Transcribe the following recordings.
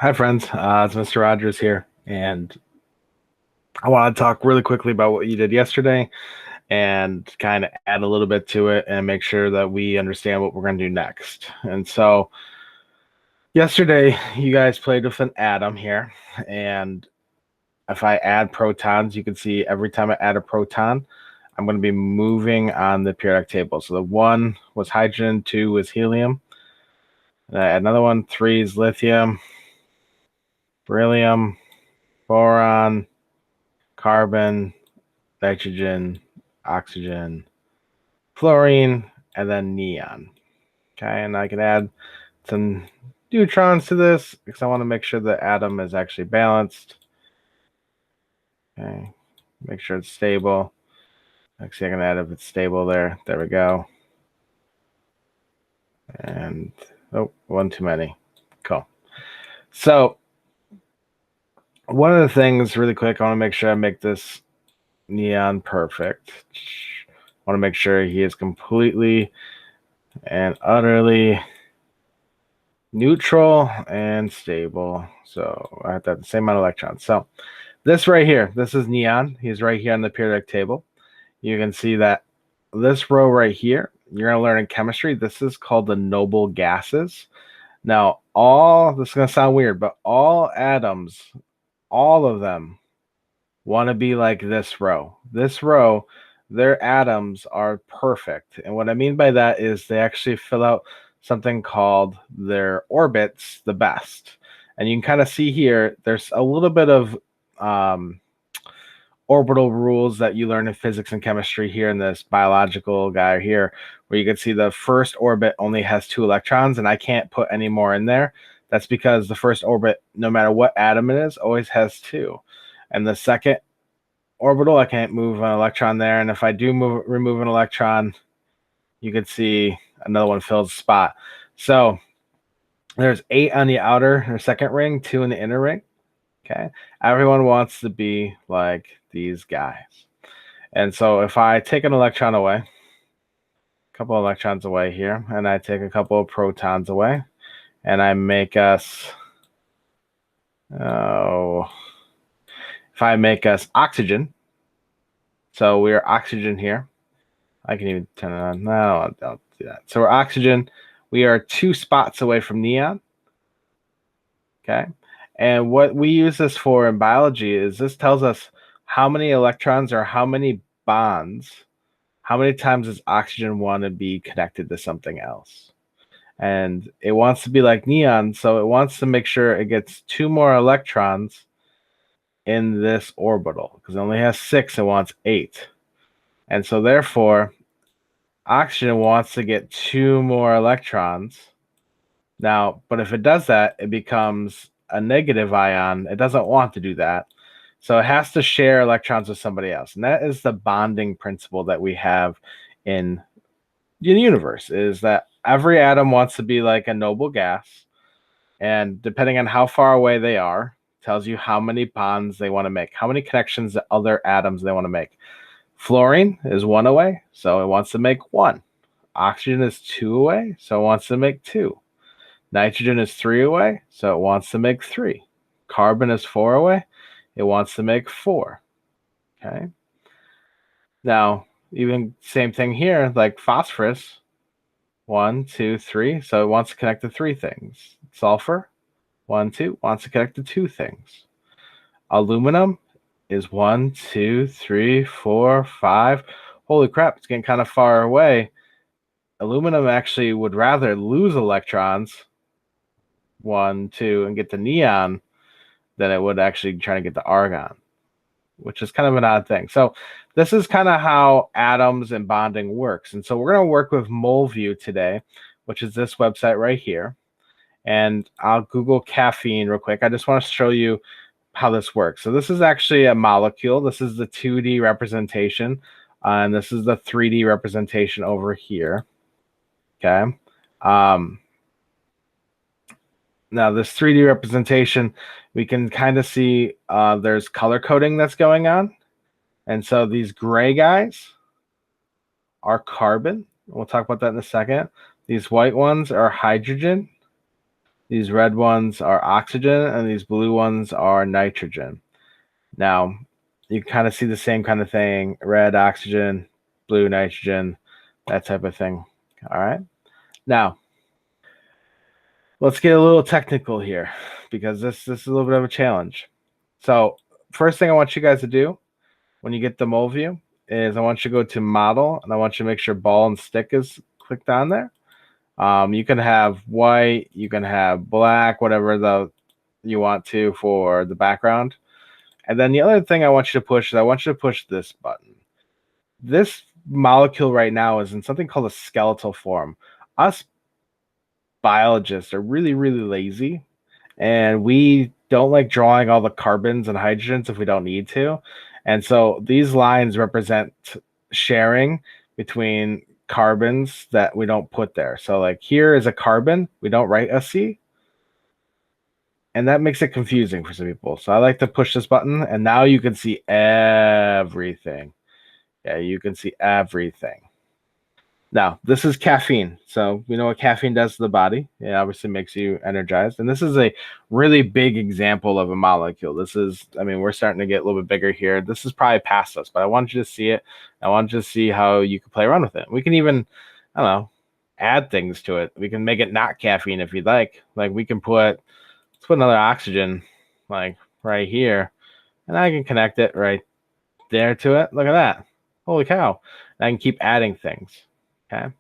Hi, friends. It's Mr. Rogers here, and I want to talk really quickly about what you did yesterday and kind of add a little bit to it and make sure that we understand what we're going to do next. And so, yesterday, you guys played with an atom here, and if I add protons, you can see every time I add a proton, I'm going to be moving on the periodic table. So, the one was hydrogen, two was helium, another one, three is lithium, beryllium, boron, carbon, nitrogen, oxygen, fluorine, and then neon. Okay, and I can add some neutrons to this because I want to make sure the atom is actually balanced. Okay, make sure it's stable. Actually, I can add if it's stable there. There we go. And oh, one too many. Cool. So one of the things really quick, I want to make sure I make this neon perfect. I want to make sure he is completely and utterly neutral and stable. So I have to have the same amount of electrons. So this right here, this is neon. He's right here on the periodic table. You can see that this row right here, you're going to learn in chemistry, this is called the noble gases. Now, this is going to sound weird, but all atoms, all of them want to be like this row. This row, their atoms are perfect. And what I mean by that is they actually fill out something called their orbits the best. And you can kind of see here, there's a little bit of orbital rules that you learn in physics and chemistry here in this biological guy here, where you can see the first orbit only has 2 electrons, and I can't put any more in there. That's because the first orbit, no matter what atom it is, always has 2. And the second orbital, I can't move an electron there. And if I do remove an electron, you can see another one fills the spot. So there's 8 on the outer or second ring, 2 in the inner ring. Okay. Everyone wants to be like these guys. And so if I take an electron away, a couple of electrons away here, and I take a couple of protons away, and I make us, if I make us oxygen, so we're oxygen here. I can even turn it on. No, I'll do that. So we're oxygen. We are 2 spots away from neon. Okay. And what we use this for in biology is this tells us how many electrons or how many bonds, how many times does oxygen want to be connected to something else. And it wants to be like neon, so it wants to make sure it gets 2 more electrons in this orbital because it only has 6, it wants 8. And so therefore, oxygen wants to get 2 more electrons. Now, but if it does that, it becomes a negative ion. It doesn't want to do that. So it has to share electrons with somebody else. And that is the bonding principle that we have in the universe, is that every atom wants to be like a noble gas. And depending on how far away they are, tells you how many bonds they want to make, how many connections to other atoms they want to make. Fluorine is 1 away, so it wants to make 1. Oxygen is 2 away, so it wants to make 2. Nitrogen is 3 away, so it wants to make 3. Carbon is 4 away, it wants to make 4. Okay. Now, even same thing here, like phosphorus, 1, 2, 3, so it wants to connect to 3 things. Sulfur, 1, 2, wants to connect to 2 things. Aluminum is 1, 2, 3, 4, 5. Holy crap, it's getting kind of far away. Aluminum actually would rather lose electrons, 1, 2, and get the neon than it would actually try to get the argon, which is kind of an odd thing. So this is kind of how atoms and bonding works. And so we're going to work with MolView today, which is this website right here. And I'll Google caffeine real quick. I just want to show you how this works. So this is actually a molecule. This is the 2D representation, and this is the 3D representation over here. Okay. Now this 3D representation, we can kind of see there's color coding that's going on. And so these gray guys are carbon. We'll talk about that in a second. These white ones are hydrogen. These red ones are oxygen, and these blue ones are nitrogen. Now, you kind of see the same kind of thing: red oxygen, blue nitrogen, that type of thing. All right. Now, let's get a little technical here because this is a little bit of a challenge. So, first thing I want you guys to do when you get the mole view is I want you to go to model, and I want you to make sure ball and stick is clicked on there. You can have white, you can have black, whatever you want to for the background. And then the other thing I want you to push is I want you to push this button. This molecule right now is in something called a skeletal form. Us biologists are really, really lazy, and we don't like drawing all the carbons and hydrogens if we don't need to. And so these lines represent sharing between carbons that we don't put there. So like here is a carbon, we don't write a C, and that makes it confusing for some people. So I like to push this button, and now you can see everything. Yeah, you can see everything. Now, this is caffeine. So we know what caffeine does to the body. It obviously makes you energized. And this is a really big example of a molecule. This is, I mean, we're starting to get a little bit bigger here. This is probably past us, but I want you to see it. I want you to see how you can play around with it. We can even, I don't know, add things to it. We can make it not caffeine if you'd like. Like we can let's put another oxygen like right here, and I can connect it right there to it. Look at that. Holy cow. And I can keep adding things. Okay.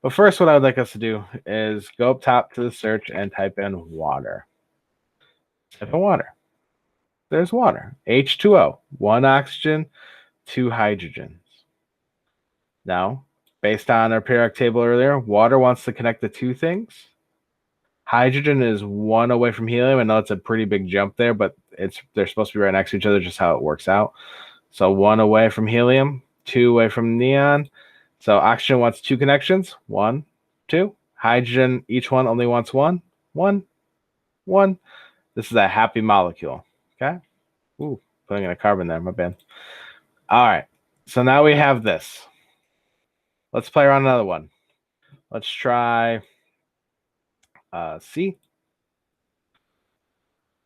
But first, what I would like us to do is go up top to the search and type in water. Type in water. There's water. H2O. 1 oxygen, 2 hydrogens. Now, based on our periodic table earlier, water wants to connect the two things. Hydrogen is 1 away from helium. I know it's a pretty big jump there, but they're supposed to be right next to each other, just how it works out. So 1 away from helium, 2 away from neon. So oxygen wants 2 connections. 1, 2. Hydrogen, each one only wants 1. 1, 1. This is a happy molecule. Okay. Ooh, putting in a carbon there. My bad. All right. So now we have this. Let's play around another one. Let's try C.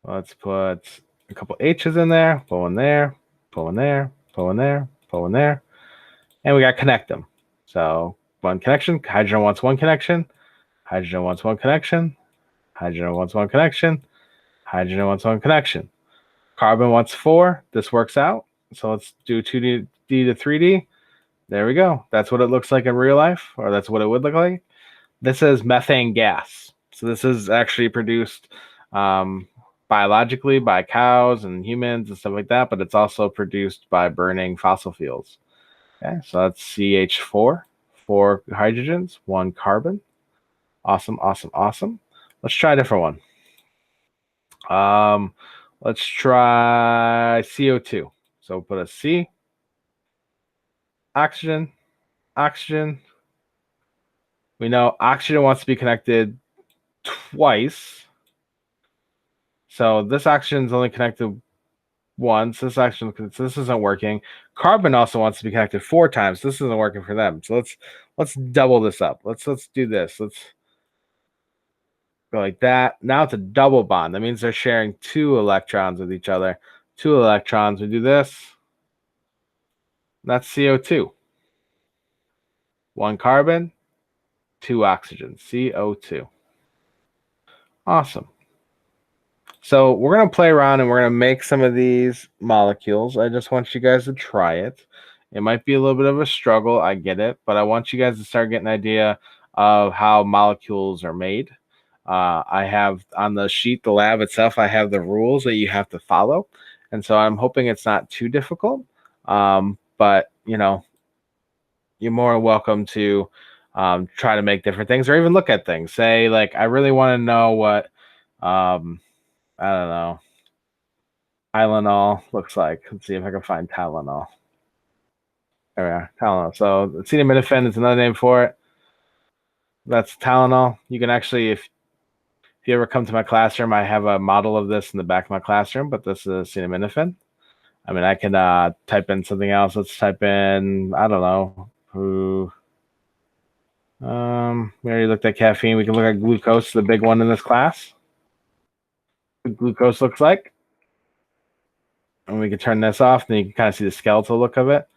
Let's put a couple H's in there. Pull in there. Pull in there. Pull in there. Pull in there. And we got to connect them. So 1 connection. Hydrogen wants 1 connection. Hydrogen wants 1 connection. Hydrogen wants 1 connection. Hydrogen wants 1 connection. Carbon wants 4. This works out. So let's do 2D to 3D. There we go. That's what it looks like in real life, or that's what it would look like. This is methane gas. So this is actually produced biologically by cows and humans and stuff like that, but it's also produced by burning fossil fuels. Okay, so that's CH4, 4 hydrogens, 1 carbon. Awesome, awesome, awesome. Let's try a different one. Let's try CO2. So we'll put a C, oxygen, oxygen. We know oxygen wants to be connected twice. So this oxygen is only connected once. This oxygen, so this isn't working. Carbon also wants to be connected 4 times. This isn't working for them. So let's double this up. Let's do this. Let's go like that. Now it's a double bond. That means they're sharing 2 electrons with each other. 2 electrons. We do this. That's CO2. 1 carbon, 2 oxygen, CO2. Awesome. So we're going to play around and we're going to make some of these molecules. I just want you guys to try it. It might be a little bit of a struggle. I get it. But I want you guys to start getting an idea of how molecules are made. I have on the sheet, the lab itself, I have the rules that you have to follow. And so I'm hoping it's not too difficult. But, you know, you're more welcome to try to make different things or even look at things. Say, like, I really want to know what, I don't know, Tylenol looks like. Let's see if I can find Tylenol. There we are, Tylenol. So acetaminophen is another name for it. That's Tylenol. You can actually, if you ever come to my classroom, I have a model of this in the back of my classroom, but this is acetaminophen. I mean, I can type in something else. Let's type in, I don't know, who. We already looked at caffeine. We can look at glucose, the big one in this class. What glucose looks like. And we can turn this off, and you can kind of see the skeletal look of it.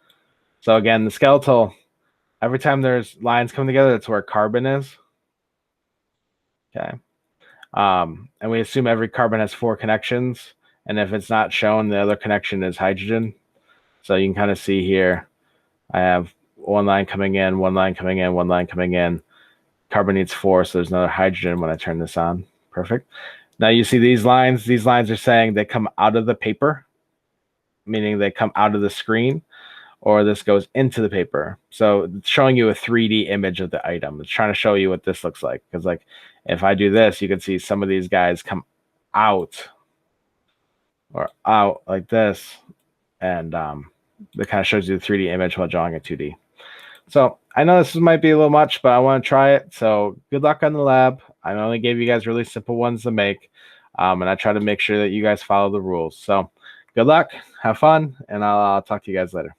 So again, the skeletal, every time there's lines coming together, that's where carbon is. Okay. And we assume every carbon has 4 connections. And if it's not shown, the other connection is hydrogen. So you can kind of see here, I have 1 line coming in, 1 line coming in, 1 line coming in. Carbon needs 4, so there's another hydrogen when I turn this on. Perfect. Now you see these lines. These lines are saying they come out of the paper, meaning they come out of the screen, or this goes into the paper. So it's showing you a 3D image of the item. It's trying to show you what this looks like. Because like if I do this, you can see some of these guys come out or out like this. And that kind of shows you the 3D image while drawing a 2D. So I know this might be a little much, but I want to try it. So good luck on the lab. I only gave you guys really simple ones to make. And I try to make sure that you guys follow the rules. So good luck, have fun, and I'll talk to you guys later.